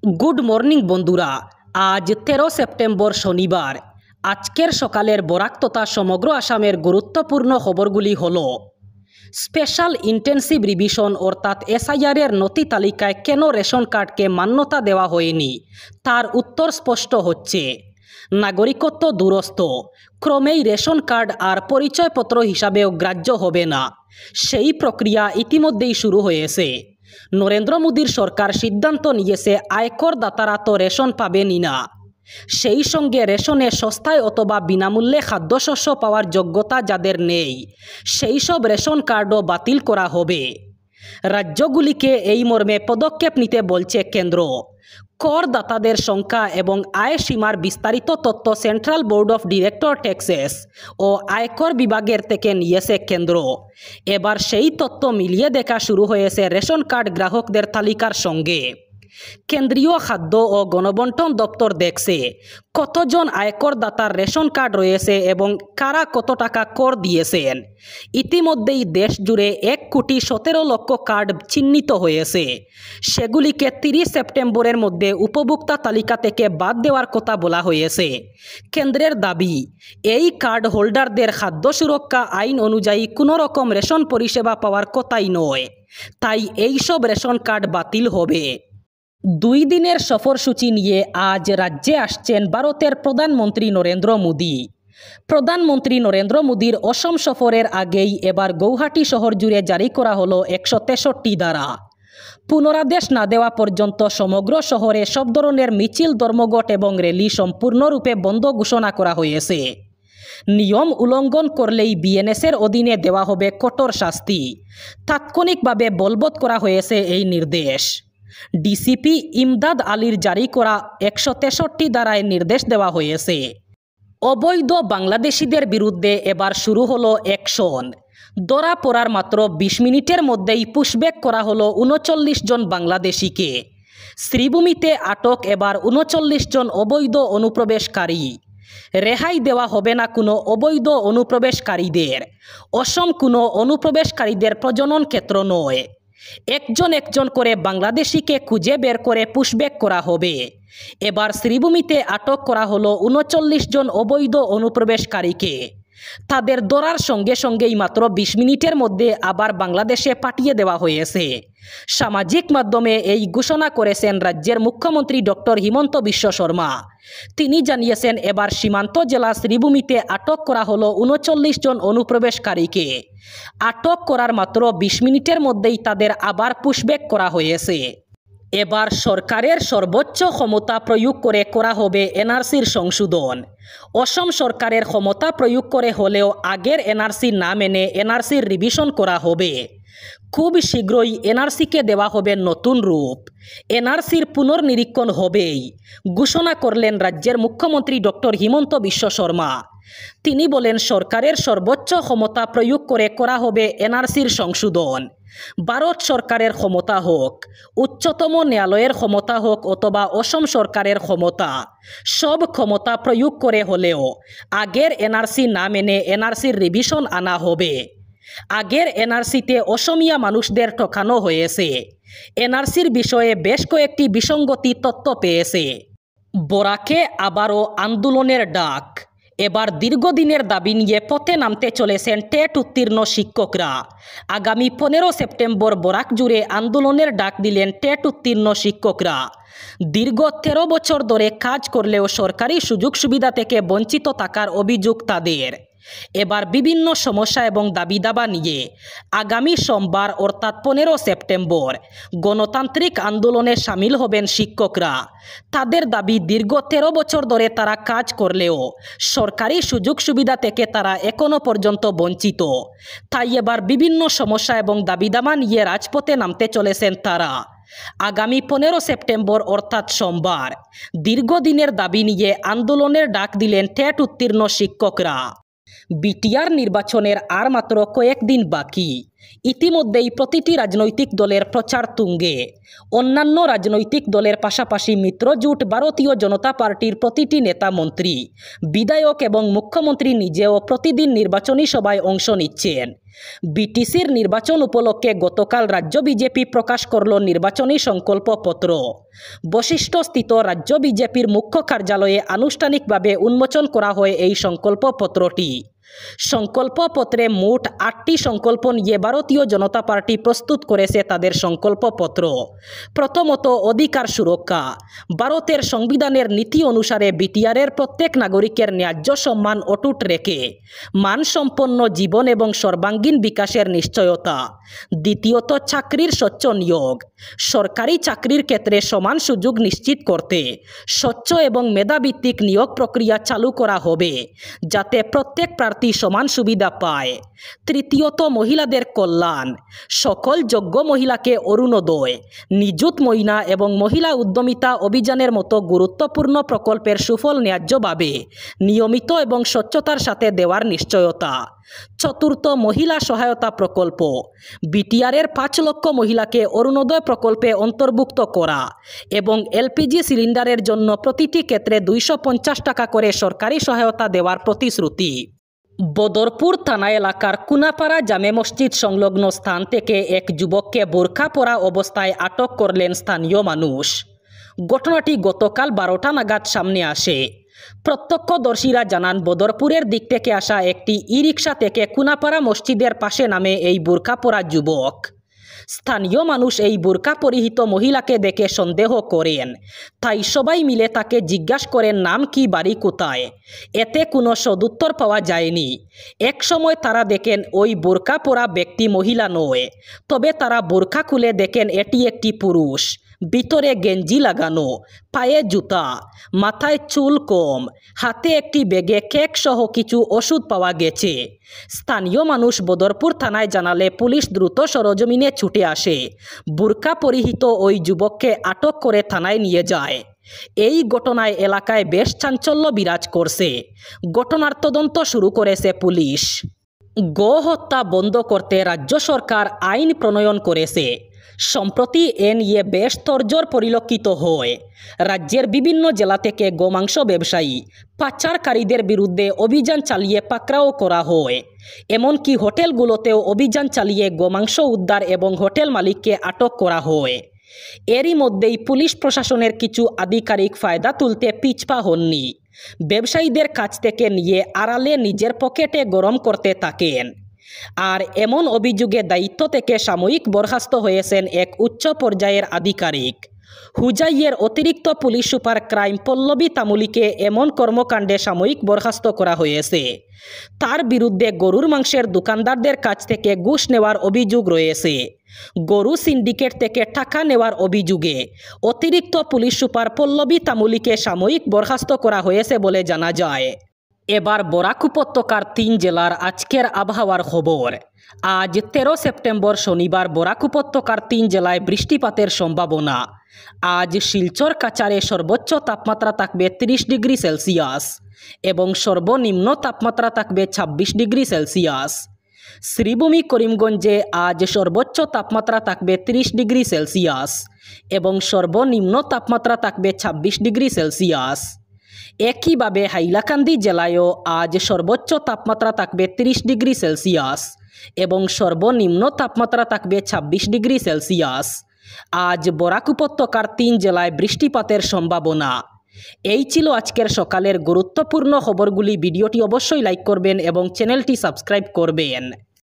Good morning বন্ধুরা, আজ 13 September শনিবার। আজকের সকালের বরাক তথা সমগ্র আসামের গুরুত্বপূর্ণ খবরগুলি হলো: স্পেশাল ইন্টেন্সিভ রিভিশন অর্থাৎ এসআইআরের নথি তালিকায় কেন রেশন কার্ডকে মান্যতা দেওয়া হয়নি, তার উত্তর স্পষ্ট হচ্ছে। নাগরিকত্ব দুরস্ত, ক্রমেই রেশন কার্ড আর পরিচয়পত্র হিসাবেও গ্রাহ্য হবে না, সেই প্রক্রিয়া ইতিমধ্যেই শুরু হয়েছে। নরেন্দ্র মোদীর সরকার সিদ্ধান্ত নিয়েছে আয়কর দাতারা তো রেশন পাবেনই না, সেই সঙ্গে রেশনে সস্তায় অথবা বিনামূল্যে খাদ্যশস্য পাওয়ার যোগ্যতা যাদের নেই, সেই সব রেশন কার্ডও বাতিল করা হবে। রাজ্যগুলিকে এই মর্মে পদক্ষেপ নিতে বলছে কেন্দ্র। করদাতাদের সংখ্যা এবং আয় সীমার বিস্তারিত তথ্য central board of director taxes ও আয়কর বিভাগের থেকে নিয়েছে কেন্দ্র। এবার সেই তথ্য মিলিয়ে দেখা শুরু হয়েছে রেশন কার্ড গ্রাহকদের তালিকার সঙ্গে। কেন্দ্রীয় খাদ্য ও গণবণ্টন দপ্তর দেখছে কতজন আয়করদাতার রেশন কার্ড রয়েছে এবং কারা কত টাকা কর দিয়েছেন। ইতিমধ্যেই দেশ জুড়ে 1,17,00,000 কার্ড চিহ্নিত হয়েছে। সেগুলিকে 30 সেপ্টেম্বরের মধ্যে উপভোক্তা তালিকা থেকে বাদ দেওয়ার কথা বলা হয়েছে। কেন্দ্রের দাবি, এই কার্ড হোল্ডারদের খাদ্য সুরক্ষা আইন অনুযায়ী কোনো রকম রেশন পরিষেবা পাওয়ার কথাই নয়, তাই এইসব রেশন কার্ড বাতিল হবে। 2 দিনের সফরসূচি নিয়ে আজ রাজ্যে আসছেন ভারতের প্রধানমন্ত্রী নরেন্দ্র মোদী। প্রধানমন্ত্রী নরেন্দ্র মোদীর অসম সফরের আগেই এবার গৌহাটি শহর জুড়ে জারি করা হলো 163 ধারা। পুনরাদেশ না দেওয়া পর্যন্ত সমগ্র শহরে সব ধরনের মিছিল, ধর্মঘট এবং র্যালি সম্পূর্ণরূপে বন্ধ ঘোষণা করা হয়েছে। নিয়ম উল্লঙ্ঘন করলেই বিএনএসের অধীনে দেওয়া হবে কঠোর শাস্তি। তাৎক্ষণিকভাবে বলবৎ করা হয়েছে এই নির্দেশ। ডিসিপি ইমদাদ আলীর জারি করা 163 ধারায় নির্দেশ দেওয়া হয়েছে। অবৈধ বাংলাদেশিদের বিরুদ্ধে এবার শুরু হলো অ্যাকশন। ধরা পড়ার মাত্র 20 মিনিটের মধ্যেই পুশব্যাক করা হলো 39 জন বাংলাদেশিকে। শ্রীভূমিতে আটক এবার 39 জন অবৈধ অনুপ্রবেশকারী। রেহাই দেওয়া হবে না কোনো অবৈধ অনুপ্রবেশকারীদের। অসম কোনো অনুপ্রবেশকারীদের প্রজনন ক্ষেত্র নয়। একজন একজন করে বাংলাদেশিকে খুঁজে বের করে পুশব্যাক করা হবে। এবার শ্রীভূমিতে আটক করা হলো 39 জন অবৈধ অনুপ্রবেশকারীকে। তাদের ধরার সঙ্গে সঙ্গেই মাত্র 20 মিনিটের মধ্যে আবার বাংলাদেশে পাঠিয়ে দেওয়া হয়েছে। সামাজিক মাধ্যমে এই ঘোষণা করেছেন রাজ্যের মুখ্যমন্ত্রী ডক্টর হিমন্ত বিশ্ব শর্মা। তিনি জানিয়েছেন, এবার সীমান্ত জেলা শ্রীভূমিতে আটক করা হলো 39 জন অনুপ্রবেশকারীকে। আটক করার মাত্র 20 মিনিটের মধ্যেই তাদের আবার পুশব্যাক করা হয়েছে। এবার সরকারের সর্বোচ্চ ক্ষমতা প্রয়োগ করে করা হবে এনআরসির সংশোধন। অসম সরকারের ক্ষমতা প্রয়োগ করে হলেও আগের এনআরসি না মেনে এনআরসির রিভিশন করা হবে। খুব শীঘ্রই এনআরসিকে দেওয়া হবে নতুন রূপ। এনআরসির পুনর্নিরীক্ষণ হবেই, ঘোষণা করলেন রাজ্যের মুখ্যমন্ত্রী ডক্টর হিমন্ত বিশ্ব শর্মা। তিনি বলেন, সরকারের সর্বোচ্চ ক্ষমতা প্রয়োগ করে করা হবে এনআরসির সংশোধন। ভারত সরকারের ক্ষমতা হোক, উচ্চতম ন্যায়ালয়ের ক্ষমতা হোক অথবা অসম সরকারের ক্ষমতা, সব ক্ষমতা প্রয়োগ করে হলেও আগের এনআরসি না মেনে এনআরসির রিভিশন আনা হবে। আগের এনআরসিতে অসমিয়া মানুষদের ঠকানো হয়েছে। এনআরসির বিষয়ে বেশ কয়েকটি বিসঙ্গতি তথ্য পেয়েছে। বরাকে আবারও আন্দোলনের ডাক। এবার দীর্ঘদিনের দাবি নিয়ে পথে নামতে চলেছেন টেট উত্তীর্ণ শিক্ষকরা। আগামী 15 সেপ্টেম্বর বরাক জুড়ে আন্দোলনের ডাক দিলেন টেট উত্তীর্ণ শিক্ষকরা। দীর্ঘ 13 বছর ধরে কাজ করলেও সরকারি সুযোগ সুবিধা থেকে বঞ্চিত থাকার অভিযোগ তাদের। এবার বিভিন্ন সমস্যা এবং দাবি দাবা নিয়ে আগামী সোমবার অর্থাৎ 15 সেপ্টেম্বর গণতান্ত্রিক আন্দোলনে সামিল হবেন শিক্ষকরা। তাদের দাবি, দীর্ঘ 13 বছর ধরে তারা কাজ করলেও সরকারি সুযোগ সুবিধা থেকে তারা এখনো পর্যন্ত বঞ্চিত। তাই এবার বিভিন্ন সমস্যা এবং দাবি দাবা নিয়ে রাজপথে নামতে চলেছেন তারা। আগামী 15 সেপ্টেম্বর অর্থাৎ সোমবার দীর্ঘদিনের দাবি নিয়ে আন্দোলনের ডাক দিলেন টেট উত্তীর্ণ শিক্ষকরা। বিটিআর নির্বাচনের আর মাত্র কয়েকদিন বাকি। ইতিমধ্যেই প্রতিটি রাজনৈতিক দলের প্রচার তুঙ্গে। অন্যান্য রাজনৈতিক দলের পাশাপাশি মিত্রজোট ভারতীয় জনতা পার্টির প্রতিটি নেতা, মন্ত্রী, বিধায়ক এবং মুখ্যমন্ত্রী নিজেও প্রতিদিন নির্বাচনী সভায় অংশ নিচ্ছেন। বিটিসির নির্বাচন উপলক্ষে গতকাল রাজ্য বিজেপি প্রকাশ করল নির্বাচনী সংকল্পপত্র। বশিষ্ঠস্থিত রাজ্য বিজেপির মুখ্য কার্যালয়ে আনুষ্ঠানিকভাবে উন্মোচন করা হয় এই সংকল্পপত্রটি। সংকল্পপত্রে মোট 8টি সংকল্প নিয়ে ভারতীয় জনতা পার্টি প্রস্তুত করেছে তাদের সংকল্পপত্র। প্রথমত, অধিকার সুরক্ষা। ভারতের সংবিধানের নীতি অনুসারে বিটিআরের প্রত্যেক নাগরিকের ন্যায্য সম্মান অটুট রেখে মানসম্পন্ন জীবন এবং সর্বাঙ্গীন বিকাশের নিশ্চয়তা। দ্বিতীয়ত, চাকরির স্বচ্ছ নিয়োগ। সরকারি চাকরির ক্ষেত্রে সমান সুযোগ নিশ্চিত করতে স্বচ্ছ এবং মেধাভিত্তিক নিয়োগ প্রক্রিয়া চালু করা হবে, যাতে প্রত্যেক প্রার্থী সমান সুবিধা পায়। তৃতীয়ত, মহিলাদের কল্যাণ। সকল যোগ্য মহিলাকে অরুণোদয়, নিযুত ময়না এবং মহিলা উদ্যমিতা অভিযানের মতো গুরুত্বপূর্ণ প্রকল্পের সুফল ন্যায্যভাবে, নিয়মিত এবং স্বচ্ছতার সাথে দেওয়ার নিশ্চয়তা। চতুর্থ, মহিলা সহায়তা প্রকল্প। বিটিআরের 5 লক্ষ মহিলাকে অরুণোদয় প্রকল্পে অন্তর্ভুক্ত করা এবং এলপিজি সিলিন্ডারের জন্য প্রতিটি ক্ষেত্রে 250 টাকা করে সরকারি সহায়তা দেওয়ার প্রতিশ্রুতি। বদরপুর থানা এলাকার কুনাপাড়া জামে মসজিদ সংলগ্ন স্থান থেকে এক যুবককে বোরকা পরা অবস্থায় আটক করলেন স্থানীয় মানুষ। ঘটনাটি গতকাল 12টা নাগাদ সামনে আসে। প্রত্যক্ষদর্শীরা জানান, বদরপুরের দিক থেকে আসা একটি ই-রিকশা থেকে কুনাপাড়া মসজিদের পাশে নামে এই বোরকা পরা যুবক। স্থানীয় মানুষ এই বোরকা পরিহিত মহিলাকে দেখে সন্দেহ করেন, তাই সবাই মিলে তাকে জিজ্ঞাসা করেন নাম কি, বাড়ি কোথায়। এতে কোনো সদুত্তর পাওয়া যায়নি। এক সময় তারা দেখেন ওই বোরকা পরা ব্যক্তি মহিলা নয়, তবে তারা বোরকা খুলে দেখেন এটি একটি পুরুষ। ভিতরে গেঞ্জি লাগানো, পায়ে জুতা, মাথায় চুল কম, হাতে একটি ব্যাগে কেক সহ কিছু ওষুধ পাওয়া গেছে। স্থানীয় মানুষ বদরপুর থানায় জানালে পুলিশ দ্রুত সরজমিনে ছুটে আসে। বোরকা পরিহিত ওই যুবককে আটক করে থানায় নিয়ে যায়। এই ঘটনায় এলাকায় বেশ চাঞ্চল্য বিরাজ করছে। ঘটনার তদন্ত শুরু করেছে পুলিশ। গোহত্যা বন্ধ করতে রাজ্য সরকার আইন প্রণয়ন করেছে। সম্প্রতি এ নিয়ে বেশ তোড়জোড় পরিলক্ষিত হয়। রাজ্যের বিভিন্ন জেলা থেকে গোমাংস ব্যবসায়ী, পাচারকারীদের বিরুদ্ধে অভিযান চালিয়ে পাকড়াও করা হয়। এমনকি হোটেলগুলোতেও অভিযান চালিয়ে গোমাংস উদ্ধার এবং হোটেল মালিককে আটক করা হয়। এরই মধ্যেই পুলিশ প্রশাসনের কিছু আধিকারিক ফায়দা তুলতে পিছপা হননি। ব্যবসায়ীদের কাছ থেকে নিয়ে আড়ালে নিজের পকেটে গরম করতে থাকেন। আর এমন অভিযোগে দায়িত্ব থেকে সাময়িক বরখাস্ত হয়েছেন এক উচ্চ পর্যায়ের আধিকারিক। হুজাইয়ের অতিরিক্ত পুলিশ সুপার ক্রাইম পল্লবী তামুলিকে এমন কর্মকাণ্ডে সাময়িক বরখাস্ত করা হয়েছে। তার বিরুদ্ধে গরুর মাংসের দোকানদারদের কাছ থেকে ঘুষ নেওয়ার অভিযোগ রয়েছে। গরু সিন্ডিকেট থেকে টাকা নেওয়ার অভিযোগে অতিরিক্ত পুলিশ সুপার পল্লবী তামুলিকে সাময়িক বরখাস্ত করা হয়েছে বলে জানা যায়। এবার বরাক উপত্যকার 3 জেলার আজকের আবহাওয়ার খবর। আজ 13 সেপ্টেম্বর শনিবার বরাক উপত্যকার 3 জেলায় বৃষ্টিপাতের সম্ভাবনা। আজ শিলচর কাচারে সর্বোচ্চ তাপমাত্রা থাকবে 30 ডিগ্রি সেলসিয়াস এবং সর্বনিম্ন তাপমাত্রা থাকবে 26 ডিগ্রি সেলসিয়াস। শ্রীভূমি করিমগঞ্জে আজ সর্বোচ্চ তাপমাত্রা থাকবে 30 ডিগ্রি সেলসিয়াস এবং সর্বনিম্ন তাপমাত্রা থাকবে 26 ডিগ্রি সেলসিয়াস। একইভাবে হাইলাকান্দি জেলায়ও আজ সর্বোচ্চ তাপমাত্রা থাকবে 30 ডিগ্রি সেলসিয়াস এবং সর্বনিম্ন তাপমাত্রা থাকবে 26 ডিগ্রি সেলসিয়াস। আজ বরাক উপত্যকার 3 জেলায় বৃষ্টিপাতের সম্ভাবনা। এই ছিল আজকের সকালের গুরুত্বপূর্ণ খবরগুলি। ভিডিওটি অবশ্যই লাইক করবেন এবং চ্যানেলটি সাবস্ক্রাইব করবেন।